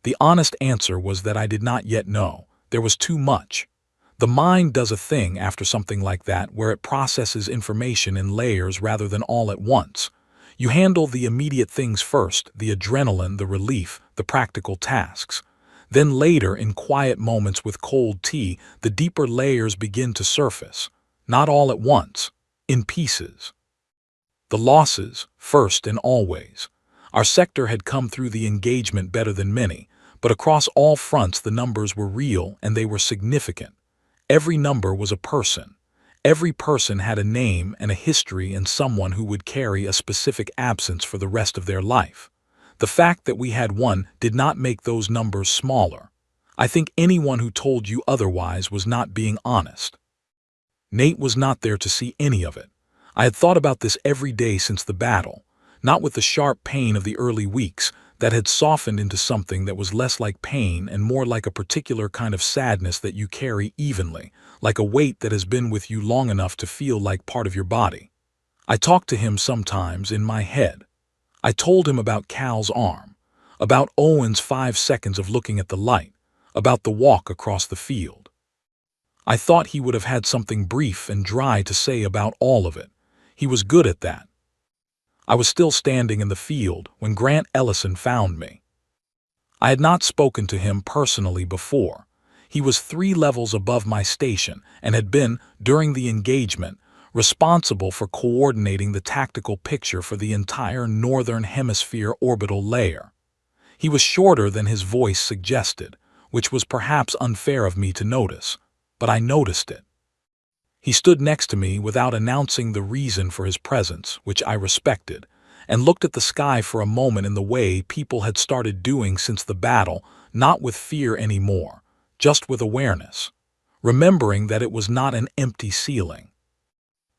S1: The honest answer was that I did not yet know. There was too much. The mind does a thing after something like that where it processes information in layers rather than all at once. You handle the immediate things first, the adrenaline, the relief, the practical tasks. Then later, in quiet moments with cold tea, the deeper layers begin to surface. Not all at once, in pieces. The losses, first and always. Our sector had come through the engagement better than many, but across all fronts the numbers were real and they were significant. Every number was a person. Every person had a name and a history and someone who would carry a specific absence for the rest of their life. The fact that we had one did not make those numbers smaller. I think anyone who told you otherwise was not being honest. Nate was not there to see any of it. I had thought about this every day since the battle, not with the sharp pain of the early weeks, that had softened into something that was less like pain and more like a particular kind of sadness that you carry evenly, like a weight that has been with you long enough to feel like part of your body. I talked to him sometimes in my head. I told him about Cal's arm, about Owen's 5 seconds of looking at the light, about the walk across the field. I thought he would have had something brief and dry to say about all of it. He was good at that. I was still standing in the field when Grant Ellison found me. I had not spoken to him personally before. He was 3 levels above my station and had been, during the engagement, responsible for coordinating the tactical picture for the entire northern hemisphere orbital layer. He was shorter than his voice suggested, which was perhaps unfair of me to notice, but I noticed it. He stood next to me without announcing the reason for his presence, which I respected, and looked at the sky for a moment in the way people had started doing since the battle, not with fear anymore, just with awareness, remembering that it was not an empty ceiling.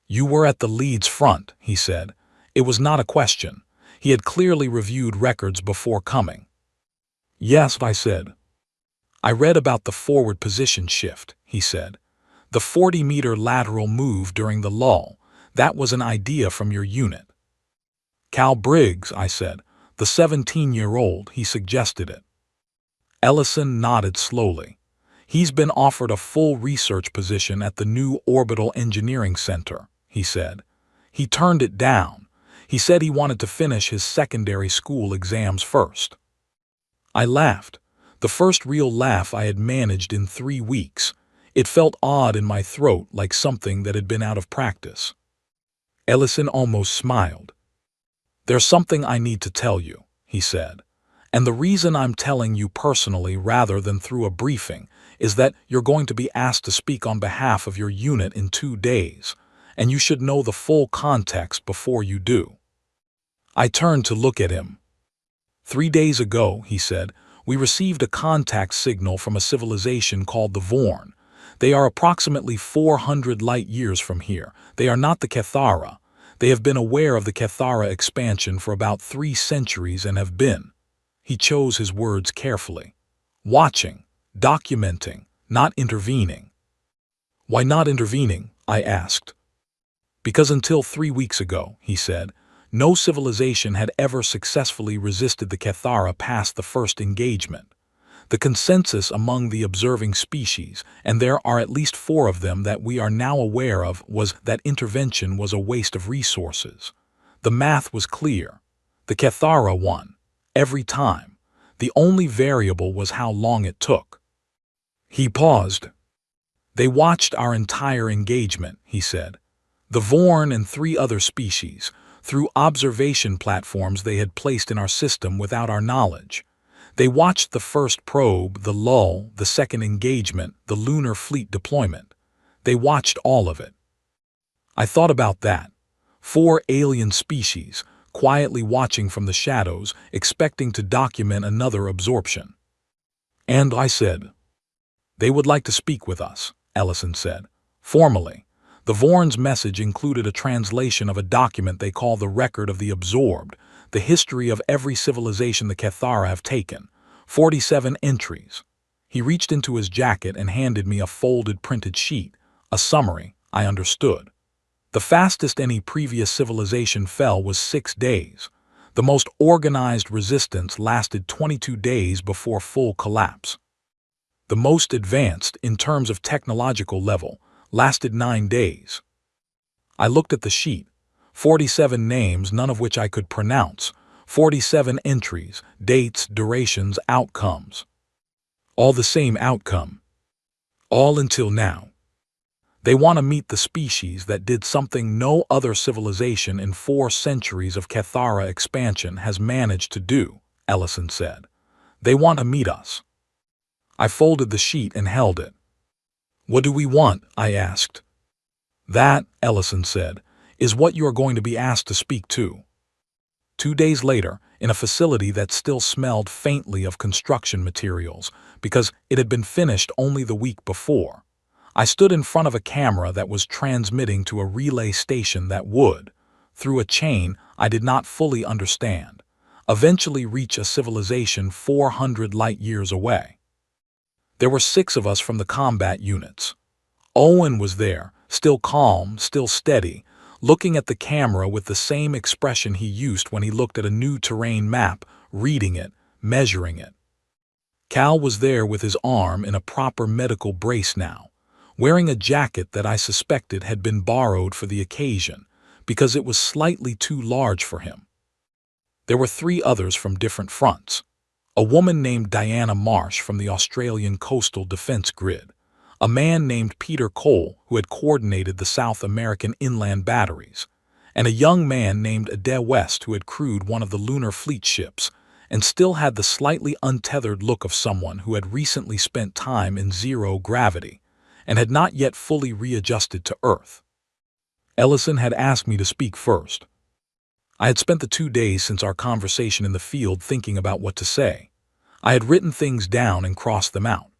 S1: "You were at the Leeds front," he said. It was not a question. He had clearly reviewed records before coming. "Yes," I said. "I read about the forward position shift," he said. "The 40-meter lateral move during the lull. That was an idea from your unit." "Cal Briggs," I said. "The 17-year-old, he suggested it." Ellison nodded slowly. "He's been offered a full research position at the new Orbital Engineering Center," he said. "He turned it down. He said he wanted to finish his secondary school exams first." I laughed. The first real laugh I had managed in 3 weeks. It felt odd in my throat, like something that had been out of practice. Ellison almost smiled. "There's something I need to tell you," he said. "And the reason I'm telling you personally rather than through a briefing is that you're going to be asked to speak on behalf of your unit in 2 days, and you should know the full context before you do." I turned to look at him. "3 days ago," he said, "we received a contact signal from a civilization called the Vorn. They are approximately 400 light-years from here. They are not the Cathara. They have been aware of the Cathara expansion for about 3 centuries and have been," he chose his words carefully, "watching, documenting, not intervening." "Why not intervening?" I asked. "Because until 3 weeks ago," he said, "no civilization had ever successfully resisted the Cathara past the first engagement. The consensus among the observing species, and there are at least 4 of them that we are now aware of, was that intervention was a waste of resources. The math was clear. The Cathara won. Every time. The only variable was how long it took." He paused. "They watched our entire engagement," he said. "The Vorn and 3 other species, through observation platforms they had placed in our system without our knowledge. They watched the first probe, the lull, the second engagement, the lunar fleet deployment. They watched all of it." I thought about that. 4 alien species, quietly watching from the shadows, expecting to document another absorption. "And," I said. "They would like to speak with us," Ellison said. "Formally. The Vorn's message included a translation of a document they call the Record of the Absorbed, the history of every civilization the Cathara have taken, 47 entries." He reached into his jacket and handed me a folded printed sheet, a summary. I understood. The fastest any previous civilization fell was 6 days. The most organized resistance lasted 22 days before full collapse. The most advanced, in terms of technological level, lasted 9 days. I looked at the sheet. 47 names, none of which I could pronounce. 47 entries, dates, durations, outcomes. All the same outcome. All until now. They want to meet the species that did something no other civilization in 4 centuries of Cathara expansion has managed to do, Ellison said. They want to meet us. I folded the sheet and held it. "What do we want?" I asked. "That," Ellison said, "is what you are going to be asked to speak to." 2 days later, in a facility that still smelled faintly of construction materials, because it had been finished only the week before, I stood in front of a camera that was transmitting to a relay station that would, through a chain I did not fully understand. eventually reach a civilization 400 light-years away. There were 6 of us from the combat units. Owen was there, still calm, still steady, looking at the camera with the same expression he used when he looked at a new terrain map, reading it, measuring it. Cal was there with his arm in a proper medical brace now, wearing a jacket that I suspected had been borrowed for the occasion, because it was slightly too large for him. There were 3 others from different fronts. A woman named Diana Marsh from the Australian Coastal Defense Grid, a man named Peter Cole who had coordinated the South American inland batteries, and a young man named Ade West who had crewed one of the Lunar Fleet ships and still had the slightly untethered look of someone who had recently spent time in zero gravity and had not yet fully readjusted to Earth. Ellison had asked me to speak first. I had spent the 2 days since our conversation in the field thinking about what to say. I had written things down and crossed them out.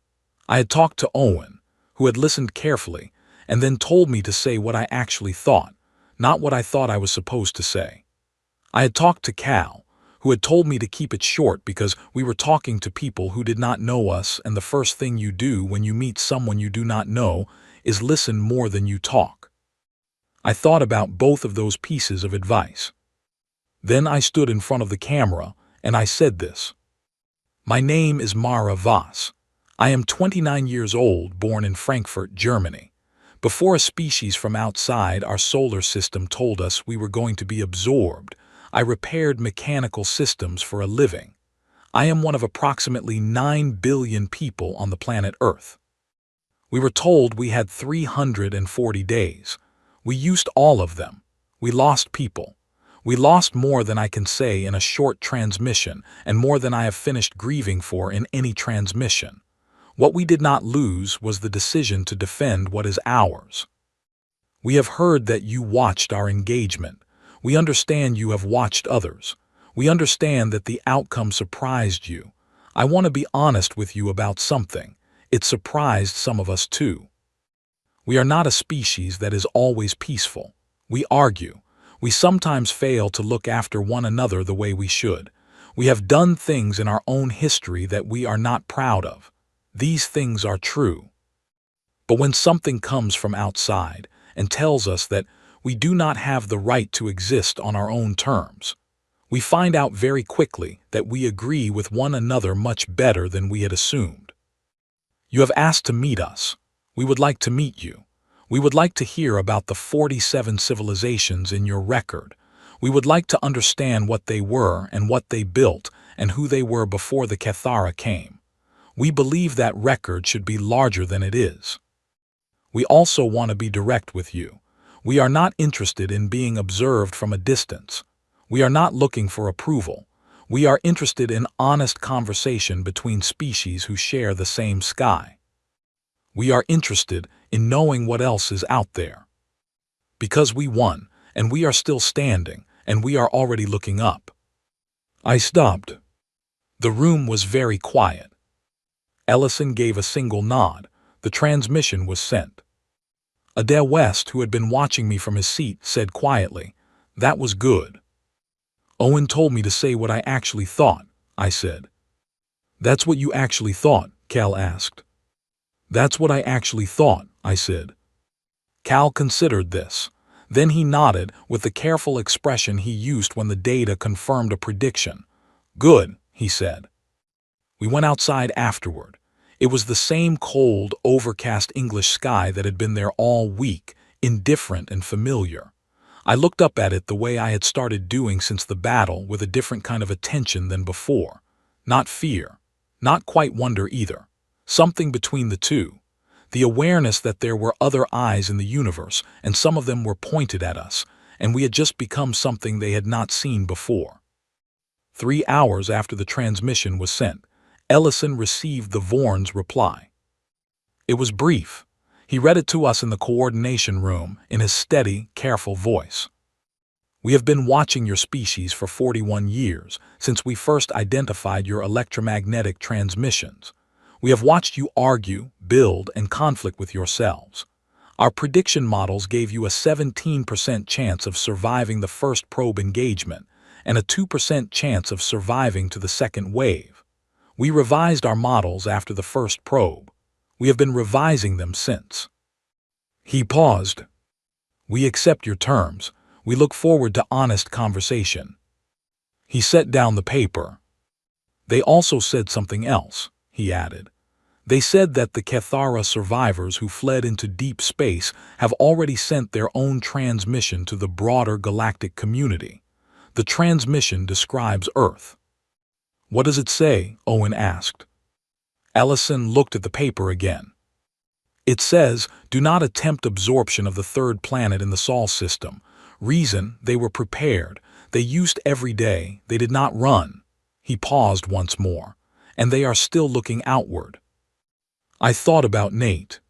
S1: I had talked to Owen, who had listened carefully, and then told me to say what I actually thought, not what I thought I was supposed to say. I had talked to Cal, who had told me to keep it short because we were talking to people who did not know us, and the first thing you do when you meet someone you do not know is listen more than you talk. I thought about both of those pieces of advice. Then I stood in front of the camera and I said this. My name is Mara Voss. I am 29 years old, born in Frankfurt, Germany. Before a species from outside our solar system told us we were going to be absorbed, I repaired mechanical systems for a living. I am one of approximately 9 billion people on the planet Earth. We were told we had 340 days. We used all of them. We lost people. We lost more than I can say in a short transmission and more than I have finished grieving for in any transmission. What we did not lose was the decision to defend what is ours. We have heard that you watched our engagement. We understand you have watched others. We understand that the outcome surprised you. I want to be honest with you about something. It surprised some of us too. We are not a species that is always peaceful. We argue. We sometimes fail to look after one another the way we should. We have done things in our own history that we are not proud of. These things are true. But when something comes from outside and tells us that we do not have the right to exist on our own terms, we find out very quickly that we agree with one another much better than we had assumed. You have asked to meet us. We would like to meet you. We would like to hear about the 47 civilizations in your record. We would like to understand what they were and what they built and who they were before the Cathara came. We believe that record should be larger than it is. We also want to be direct with you. We are not interested in being observed from a distance. We are not looking for approval. We are interested in honest conversation between species who share the same sky. We are interested in knowing what else is out there. Because we won, and we are still standing, and we are already looking up. I stopped. The room was very quiet. Ellison gave a single nod. The transmission was sent. Ade West, who had been watching me from his seat, said quietly, "That was good." Owen told me to say what I actually thought, I said. "That's what you actually thought?" Cal asked. "That's what I actually thought," I said. Cal considered this. Then he nodded with the careful expression he used when the data confirmed a prediction. "Good," he said. We went outside afterward. It was the same cold, overcast English sky that had been there all week, indifferent and familiar. I looked up at it the way I had started doing since the battle, with a different kind of attention than before. Not fear, not quite wonder either. Something between the two. The awareness that there were other eyes in the universe, and some of them were pointed at us, and we had just become something they had not seen before. 3 hours after the transmission was sent, Ellison received the Vorn's reply. It was brief. He read it to us in the coordination room in his steady, careful voice. "We have been watching your species for 41 years, since we first identified your electromagnetic transmissions. We have watched you argue, build, and conflict with yourselves. Our prediction models gave you a 17% chance of surviving the first probe engagement, and a 2% chance of surviving to the second wave. We revised our models after the first probe. We have been revising them since." He paused. "We accept your terms. We look forward to honest conversation." He set down the paper. "They also said something else," he added. "They said that the Cathara survivors who fled into deep space have already sent their own transmission to the broader galactic community. The transmission describes Earth." "What does it say?" Owen asked. Ellison looked at the paper again. "It says, do not attempt absorption of the third planet in the Sol system. Reason, they were prepared. They used every day. They did not run." He paused once more. "And they are still looking outward." I thought about Nate.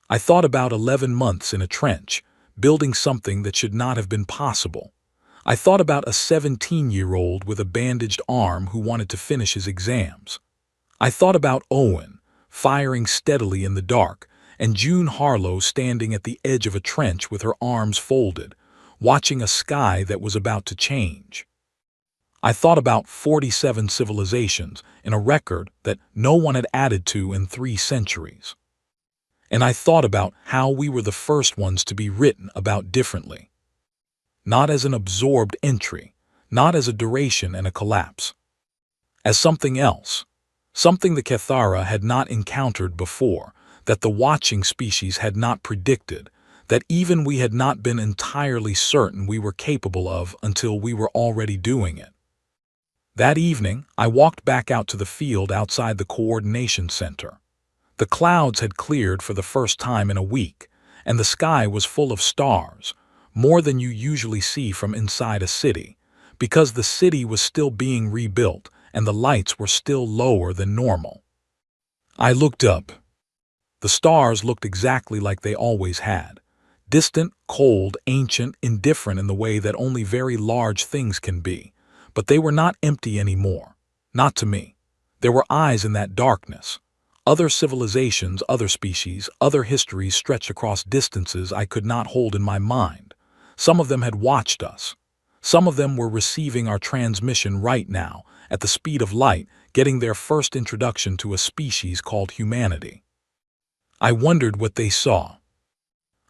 S1: I thought about 11 months in a trench, building something that should not have been possible. I thought about a 17-year-old with a bandaged arm who wanted to finish his exams. I thought about Owen, firing steadily in the dark, and June Harlow standing at the edge of a trench with her arms folded, watching a sky that was about to change. I thought about 47 civilizations in a record that no one had added to in 3 centuries. And I thought about how we were the first ones to be written about differently. Not as an absorbed entry, not as a duration and a collapse. As something else, something the Cathara had not encountered before, that the watching species had not predicted, that even we had not been entirely certain we were capable of until we were already doing it. That evening, I walked back out to the field outside the coordination center. The clouds had cleared for the first time in a week, and the sky was full of stars, more than you usually see from inside a city, because the city was still being rebuilt and the lights were still lower than normal. I looked up. The stars looked exactly like they always had. Distant, cold, ancient, indifferent in the way that only very large things can be. But they were not empty anymore. Not to me. There were eyes in that darkness. Other civilizations, other species, other histories stretched across distances I could not hold in my mind. Some of them had watched us. Some of them were receiving our transmission right now, at the speed of light, getting their first introduction to a species called humanity. I wondered what they saw.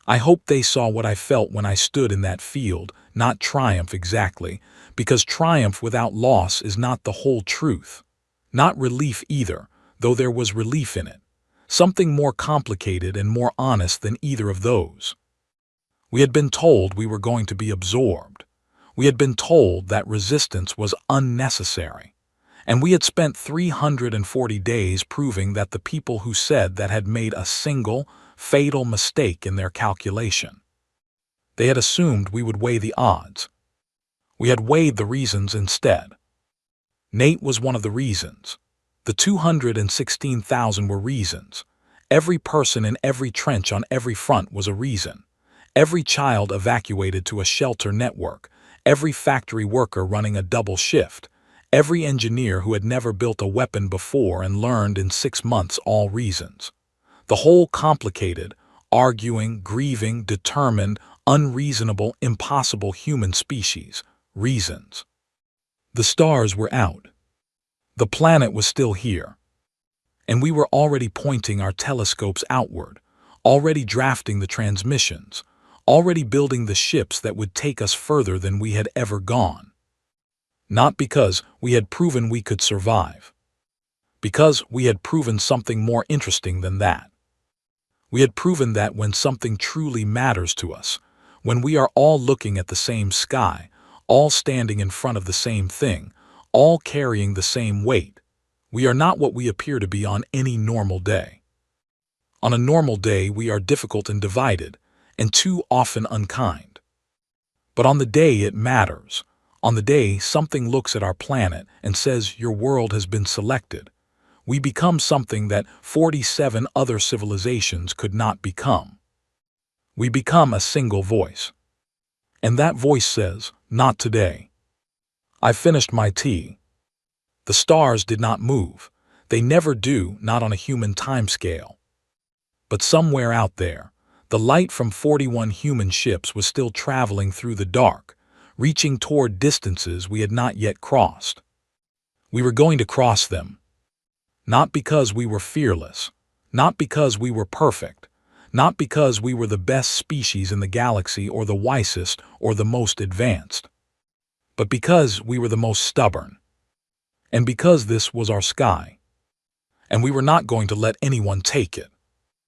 S1: I hoped they saw what I felt when I stood in that field, not triumph exactly, because triumph without loss is not the whole truth. Not relief either, though there was relief in it. Something more complicated and more honest than either of those. We had been told we were going to be absorbed. We had been told that resistance was unnecessary. And we had spent 340 days proving that the people who said that had made a single, fatal mistake in their calculation. They had assumed we would weigh the odds. We had weighed the reasons instead. Nate was one of the reasons. The 216,000 were reasons. Every person in every trench on every front was a reason. Every child evacuated to a shelter network. Every factory worker running a double shift. Every engineer who had never built a weapon before and learned in 6 months all reasons. The whole complicated, arguing, grieving, determined, unreasonable, impossible human species, reasons. The stars were out. The planet was still here. And we were already pointing our telescopes outward, already drafting the transmissions, already building the ships that would take us further than we had ever gone. Not because we had proven we could survive. Because we had proven something more interesting than that. We had proven that when something truly matters to us, when we are all looking at the same sky, all standing in front of the same thing, all carrying the same weight, we are not what we appear to be on any normal day. On a normal day, we are difficult and divided, and too often unkind. But on the day it matters, on the day something looks at our planet and says your world has been selected, we become something that 47 other civilizations could not become. We become a single voice. And that voice says, not today. I finished my tea. The stars did not move. They never do, not on a human timescale. But somewhere out there, the light from 41 human ships was still traveling through the dark, reaching toward distances we had not yet crossed. We were going to cross them, not because we were fearless, not because we were perfect, not because we were the best species in the galaxy or the wisest or the most advanced, but because we were the most stubborn, and because this was our sky, and we were not going to let anyone take it.